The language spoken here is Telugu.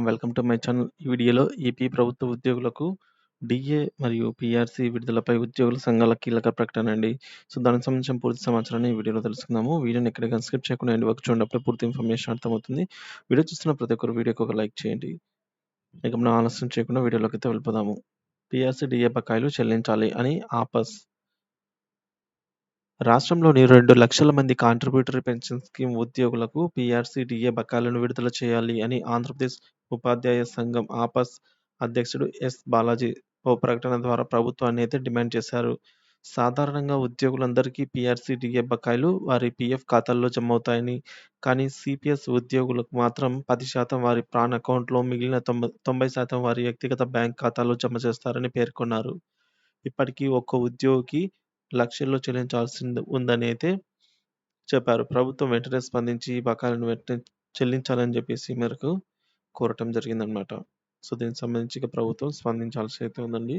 Welcome to my channel. ఈ వీడియోలో ఏపీ ప్రభుత్వ ఉద్యోగులకు డీఏ మరియు పీఆర్సీ విడుదలపై ఉద్యోగుల సంఘాల కీలక ప్రకటన అండి. సో, దానికి సంబంధించిన పూర్తి సమాచారాన్ని ఈ వీడియోలో తెలుసుకుందాము. వీడియోని ఎక్కడ గాని స్కిప్ చేయకుండా ఎండ్ వరకు చూడండి. అప్పుడే పూర్తి ఇన్ఫర్మేషన్ అర్థమవుతుంది. వీడియో చూస్తున్న ప్రతి ఒక్కరు వీడియోకి ఒక లైక్ చేయండి. ఇక మనం ఆలస్యం చేయకుండా వీడియోలోకైతే వెళ్ళిపోదాము. పీఆర్సీ, డీఏ బకాయిలు చెల్లించాలి అని ఆపస్. రాష్ట్రంలోని 2,00,000 మంది కాంట్రిబ్యూటరీ పెన్షన్ స్కీమ్ ఉద్యోగులకు పీఆర్సీ, డీఏ బకాయిలను విడుదల చేయాలి అని ఆంధ్రప్రదేశ్ ఉపాధ్యాయ సంఘం ఆపస్ అధ్యక్షుడు ఎస్. బాలాజీ ఓ ప్రకటన ద్వారా ప్రభుత్వాన్ని అయితే డిమాండ్ చేశారు. సాధారణంగా ఉద్యోగులందరికీ పీఆర్సీ, డీఏ బకాయిలు వారి పీఎఫ్ ఖాతాల్లో జమవుతాయని, కానీ సీపీఎస్ ఉద్యోగులకు మాత్రం 10% వారి ప్రాన్ అకౌంట్లో, మిగిలిన 90% వారి వ్యక్తిగత బ్యాంక్ ఖాతాలో జమ చేస్తారని పేర్కొన్నారు. ఇప్పటికీ ఒక్కో ఉద్యోగికి లక్షల్లో చెల్లించాల్సి ఉందని అయితే చెప్పారు. ప్రభుత్వం వెంటనే స్పందించి ఈ బకాయిలను వెంటనే చెల్లించాలని చెప్పేసి మేరకు కోరటం జరిగిందనమాట. సో, దీనికి సంబంధించి ఇక ప్రభుత్వం స్పందించాల్సి అయితే ఉందండి.